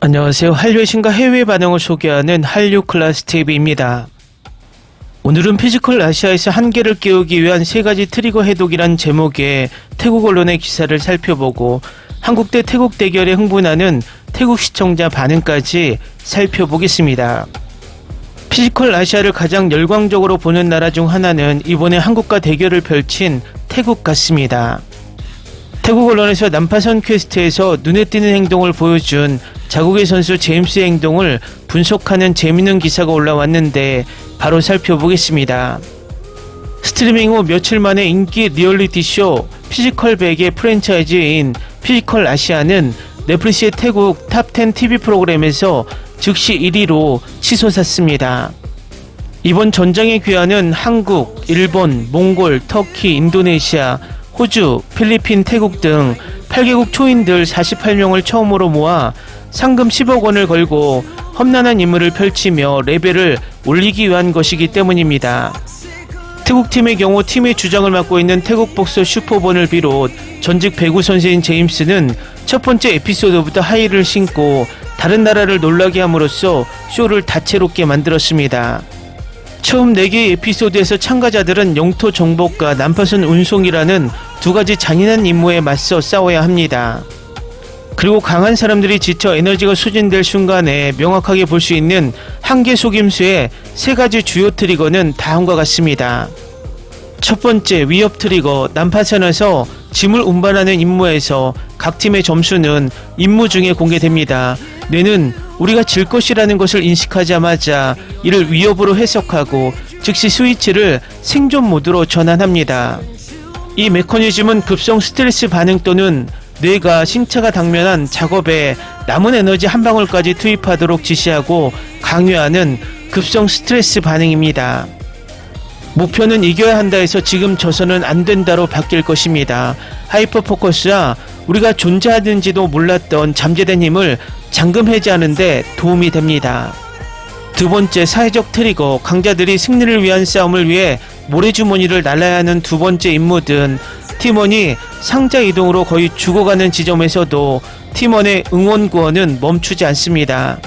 안녕하세요. 한류의 신과 해외 반응을 소개하는 한류 클래스 TV입니다. 오늘은 피지컬 아시아에서 한계를 깨우기 위한 3가지 트리거 해독이란 제목의 태국 언론의 기사를 살펴보고 한국 대 태국 대결에 흥분하는 태국 시청자 반응까지 살펴보겠습니다. 피지컬 아시아를 가장 열광적으로 보는 나라 중 하나는 이번에 한국과 대결을 펼친 태국 같습니다. 태국 언론에서 난파선 퀘스트에서 눈에 띄는 행동을 보여준 자국의 선수 제임스의 행동을 분석하는 재밌는 기사가 올라왔는데 바로 살펴보겠습니다. 스트리밍 후 며칠 만에 인기 리얼리티쇼 피지컬 100의 프랜차이즈인 피지컬 아시아는 넷플릭스의 태국 탑10 TV 프로그램에서 즉시 1위로 치솟았습니다. 이번 전장의 귀환은 한국, 일본, 몽골, 터키, 인도네시아, 호주, 필리핀, 태국 등 8개국 초인들 48명을 처음으로 모아 상금 10억 원을 걸고 험난한 임무를 펼치며 레벨을 올리기 위한 것이기 때문입니다. 태국팀의 경우 팀의 주장을 맡고 있는 태국 복서 슈퍼본을 비롯 전직 배구 선수인 제임스는 첫 번째 에피소드부터 하이를 신고 다른 나라를 놀라게 함으로써 쇼를 다채롭게 만들었습니다. 처음 4개의 에피소드에서 참가자들은 영토 정복과 난파선 운송이라는 2가지 잔인한 임무에 맞서 싸워야 합니다. 그리고 강한 사람들이 지쳐 에너지가 소진될 순간에 명확하게 볼 수 있는 한계 속임수의 3가지 주요 트리거는 다음과 같습니다. 첫 번째, 위협 트리거. 난파선에서 짐을 운반하는 임무에서 각 팀의 점수는 임무 중에 공개됩니다. 뇌는 우리가 질 것이라는 것을 인식하자마자 이를 위협으로 해석하고 즉시 스위치를 생존 모드로 전환합니다. 이 메커니즘은 급성 스트레스 반응 또는 뇌가 신체가 당면한 작업에 남은 에너지 한 방울까지 투입하도록 지시하고 강요하는 급성 스트레스 반응입니다. 목표는 이겨야 한다에서 지금 져서는 안 된다로 바뀔 것입니다. 하이퍼 포커스와 우리가 존재하는지도 몰랐던 잠재된 힘을 잠금 해제하는 데 도움이 됩니다. 두 번째, 사회적 트리거. 강자들이 승리를 위한 싸움을 위해 모래주머니를 날라야 하는 두 번째 임무든 팀원이 상자 이동으로 거의 죽어가는 지점에서도 팀원의 응원 구원은 멈추지 않습니다.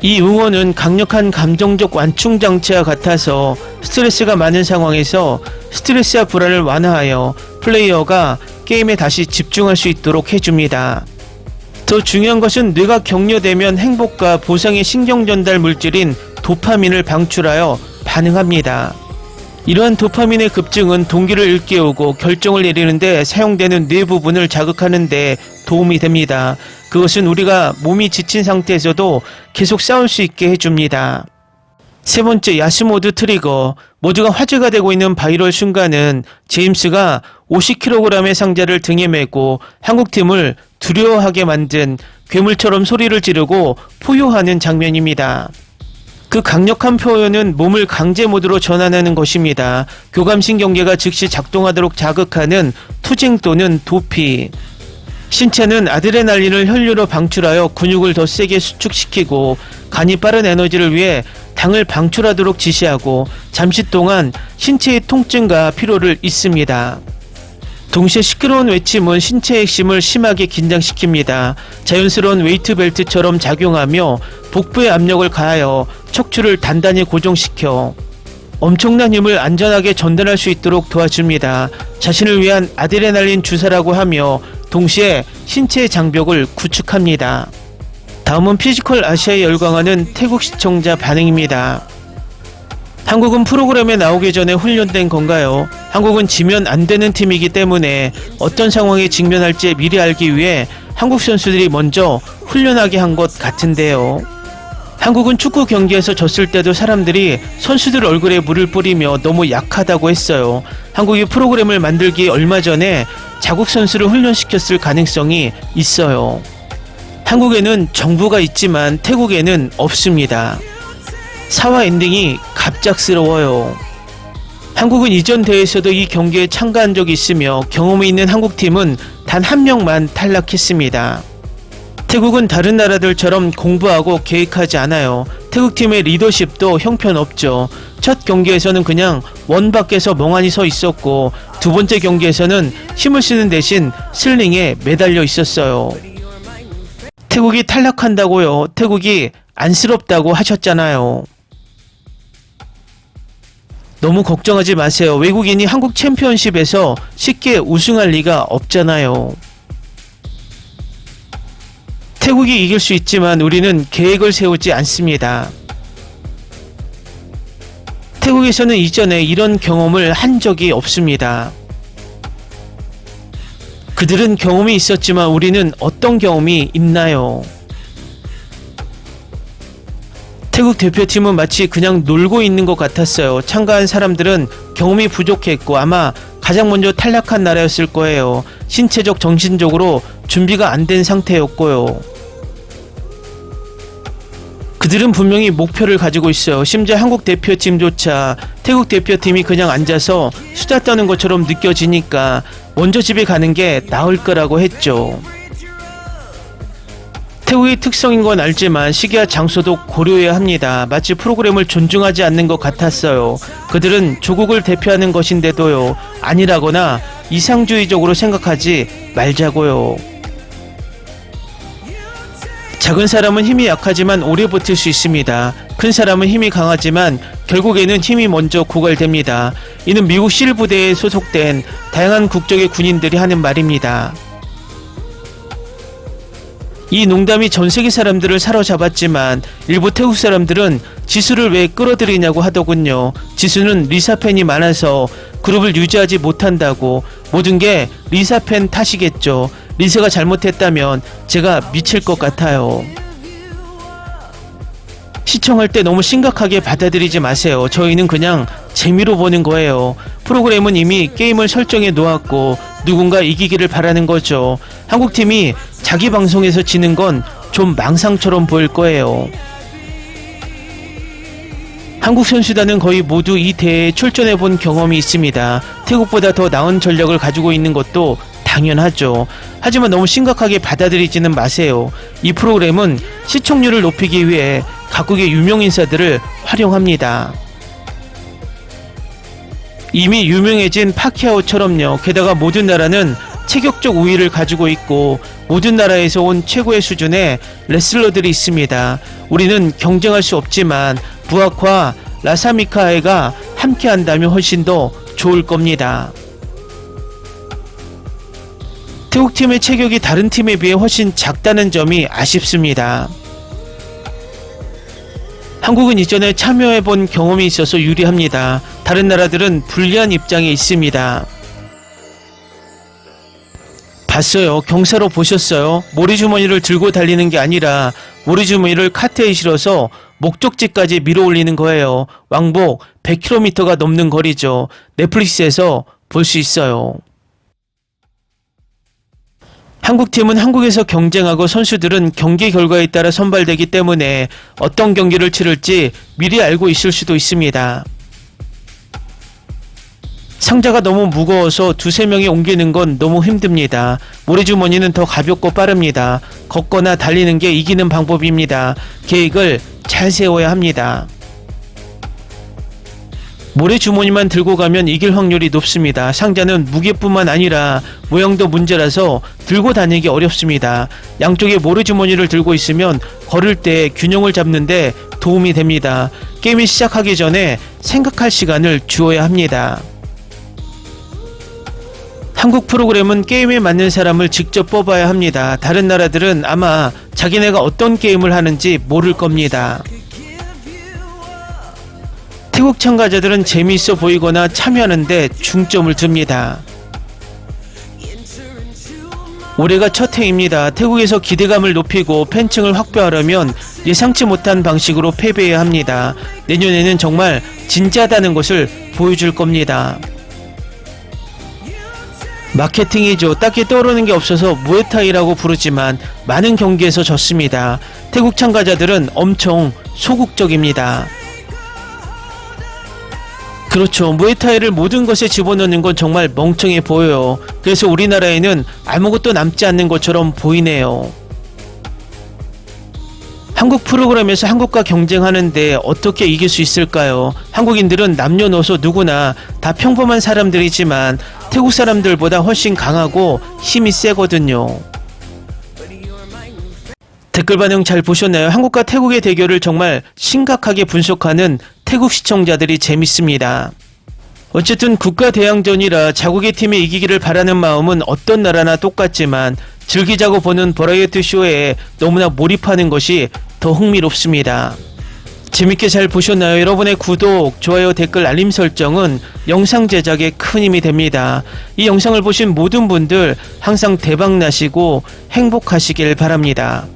이 응원은 강력한 감정적 완충 장치와 같아서 스트레스가 많은 상황에서 스트레스와 불안을 완화하여 플레이어가 게임에 다시 집중할 수 있도록 해줍니다. 더 중요한 것은 뇌가 격려되면 행복과 보상의 신경 전달 물질인 도파민을 방출하여 반응합니다. 이러한 도파민의 급증은 동기를 일깨우고 결정을 내리는데 사용되는 뇌 부분을 자극하는 데 도움이 됩니다. 그것은 우리가 몸이 지친 상태에서도 계속 싸울 수 있게 해줍니다. 세 번째, 야스모드 트리거. 모두가 화제가 되고 있는 바이럴 순간은 제임스가 50kg의 상자를 등에 메고 한국팀을 두려워하게 만든 괴물처럼 소리를 지르고 포효하는 장면입니다. 그 강력한 표현은 몸을 강제 모드로 전환하는 것입니다. 교감신경계가 즉시 작동하도록 자극하는 투쟁 또는 도피. 신체는 아드레날린을 혈류로 방출하여 근육을 더 세게 수축시키고 간이 빠른 에너지를 위해 당을 방출하도록 지시하고 잠시 동안 신체의 통증과 피로를 잊습니다. 동시에 시끄러운 외침은 신체의 핵심을 심하게 긴장시킵니다. 자연스러운 웨이트 벨트처럼 작용하며 복부에 압력을 가하여 척추를 단단히 고정시켜 엄청난 힘을 안전하게 전달할 수 있도록 도와줍니다. 자신을 위한 아드레날린 주사라고 하며 동시에 신체의 장벽을 구축합니다. 다음은 피지컬 아시아에 열광하는 태국 시청자 반응입니다. 한국은 프로그램에 나오기 전에 훈련된 건가요? 한국은 지면 안 되는 팀이기 때문에 어떤 상황에 직면할지 미리 알기 위해 한국 선수들이 먼저 훈련하게 한 것 같은데요. 한국은 축구 경기에서 졌을 때도 사람들이 선수들 얼굴에 물을 뿌리며 너무 약하다고 했어요. 한국이 프로그램을 만들기 얼마 전에 자국 선수를 훈련시켰을 가능성이 있어요. 한국에는 정부가 있지만 태국에는 없습니다. 사화 엔딩이 갑작스러워요. 한국은 이전 대회에서도 이 경기에 참가한 적이 있으며 경험이 있는 한국팀은 단 1명만 탈락했습니다. 태국은 다른 나라들처럼 공부하고 계획하지 않아요. 태국팀의 리더십도 형편없죠. 첫 경기에서는 그냥 원 밖에서 멍하니 서 있었고 두 번째 경기에서는 힘을 쓰는 대신 슬링에 매달려 있었어요. 태국이 탈락한다고요. 태국이 안쓰럽다고 하셨잖아요. 너무 걱정하지 마세요. 외국인이 한국 챔피언십에서 쉽게 우승할 리가 없잖아요. 태국이 이길 수 있지만 우리는 계획을 세우지 않습니다. 태국에서는 이전에 이런 경험을 한 적이 없습니다. 그들은 경험이 있었지만 우리는 어떤 경험이 있나요? 태국 대표팀은 마치 그냥 놀고 있는 것 같았어요. 참가한 사람들은 경험이 부족했고 아마 가장 먼저 탈락한 나라였을 거예요. 신체적, 정신적으로 준비가 안 된 상태였고요. 그들은 분명히 목표를 가지고 있어요. 심지어 한국 대표팀조차 태국 대표팀이 그냥 앉아서 수다 떠는 것처럼 느껴지니까 먼저 집에 가는 게 나을 거라고 했죠. 태국의 특성인 건 알지만 시기와 장소도 고려해야 합니다. 마치 프로그램을 존중하지 않는 것 같았어요. 그들은 조국을 대표하는 것인데도요. 아니라거나 이상주의적으로 생각하지 말자고요. 작은 사람은 힘이 약하지만 오래 버틸 수 있습니다. 큰 사람은 힘이 강하지만 결국에는 힘이 먼저 고갈됩니다. 이는 미국 실 부대에 소속된 다양한 국적의 군인들이 하는 말입니다. 이 농담이 전 세계 사람들을 사로잡았지만 일부 태국 사람들은 지수를 왜 끌어들이냐고 하더군요. 지수는 리사 팬이 많아서 그룹을 유지하지 못한다고. 모든 게 리사 팬 탓이겠죠. 리사가 잘못했다면 제가 미칠 것 같아요. 시청할 때 너무 심각하게 받아들이지 마세요. 저희는 그냥 재미로 보는 거예요. 프로그램은 이미 게임을 설정해 놓았고 누군가 이기기를 바라는 거죠. 한국팀이 자기 방송에서 지는 건 좀 망상처럼 보일 거예요. 한국 선수단은 거의 모두 이 대회에 출전해 본 경험이 있습니다. 태국보다 더 나은 전력을 가지고 있는 것도 당연하죠. 하지만 너무 심각하게 받아들이지는 마세요. 이 프로그램은 시청률을 높이기 위해 각국의 유명 인사들을 활용합니다. 이미 유명해진 파키아오처럼요. 게다가 모든 나라는 체격적 우위를 가지고 있고 모든 나라에서 온 최고의 수준의 레슬러들이 있습니다. 우리는 경쟁할 수 없지만 부학과 라사미카에가 함께 한다면 훨씬 더 좋을 겁니다. 태국팀의 체격이 다른 팀에 비해 훨씬 작다는 점이 아쉽습니다. 한국은 이전에 참여해본 경험이 있어서 유리합니다. 다른 나라들은 불리한 입장에 있습니다. 봤어요. 경사로 보셨어요? 모래주머니를 들고 달리는 게 아니라 모래주머니를 카트에 실어서 목적지까지 밀어 올리는 거예요. 왕복 100km가 넘는 거리죠. 넷플릭스에서 볼 수 있어요. 한국팀은 한국에서 경쟁하고 선수들은 경기 결과에 따라 선발되기 때문에 어떤 경기를 치를지 미리 알고 있을 수도 있습니다. 상자가 너무 무거워서 두세 명이 옮기는 건 너무 힘듭니다. 모래주머니는 더 가볍고 빠릅니다. 걷거나 달리는 게 이기는 방법입니다. 계획을 잘 세워야 합니다. 모래주머니만 들고 가면 이길 확률이 높습니다. 상자는 무게뿐만 아니라 모양도 문제라서 들고 다니기 어렵습니다. 양쪽에 모래주머니를 들고 있으면 걸을 때 균형을 잡는데 도움이 됩니다. 게임이 시작하기 전에 생각할 시간을 주어야 합니다. 한국 프로그램은 게임에 맞는 사람을 직접 뽑아야 합니다. 다른 나라들은 아마 자기네가 어떤 게임을 하는지 모를 겁니다. 태국 참가자들은 재미있어 보이거나 참여하는데 중점을 둡니다. 올해가 첫 해입니다. 태국에서 기대감을 높이고 팬층을 확보하려면 예상치 못한 방식으로 패배해야 합니다. 내년에는 정말 진지하다는 것을 보여줄 겁니다. 마케팅이죠. 딱히 떠오르는 게 없어서 무에타이라고 부르지만 많은 경기에서 졌습니다. 태국 참가자들은 엄청 소극적입니다. 그렇죠. 무에타이를 모든 것에 집어넣는 건 정말 멍청해 보여요. 그래서 우리나라에는 아무것도 남지 않는 것처럼 보이네요. 한국 프로그램에서 한국과 경쟁하는데 어떻게 이길 수 있을까요? 한국인들은 남녀노소 누구나 다 평범한 사람들이지만 태국 사람들보다 훨씬 강하고 힘이 세거든요. 댓글 반응 잘 보셨나요? 한국과 태국의 대결을 정말 심각하게 분석하는 태국 시청자들이 재밌습니다. 어쨌든 국가대항전이라 자국의 팀이 이기기를 바라는 마음은 어떤 나라나 똑같지만 즐기자고 보는 버라이어티 쇼에 너무나 몰입하는 것이 더 흥미롭습니다. 재밌게 잘 보셨나요? 여러분의 구독, 좋아요, 댓글, 알림 설정은 영상 제작에 큰 힘이 됩니다. 이 영상을 보신 모든 분들 항상 대박 나시고 행복하시길 바랍니다.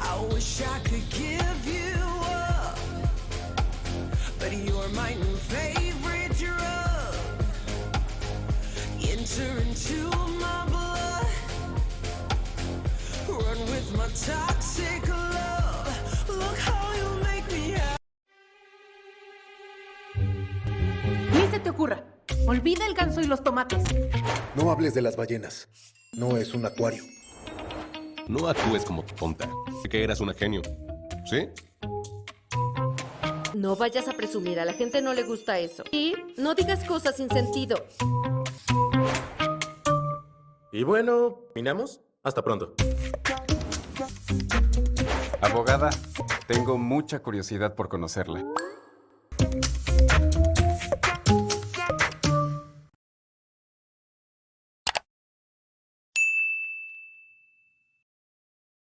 I wish I could give you up, but you're my new favorite drug. Enter into my blood, run with my toxic love. Look how you make me happy. Ni se te ocurra. Olvida el ganso y los tomates. No hables de las ballenas. No es un acuario. No actúes como tonta. Que eras una genio. ¿Sí? No vayas a presumir, a la gente no le gusta eso. Y no digas cosas sin sentido. Y bueno, ¿minamos? Hasta pronto. Abogada, tengo mucha curiosidad por conocerla.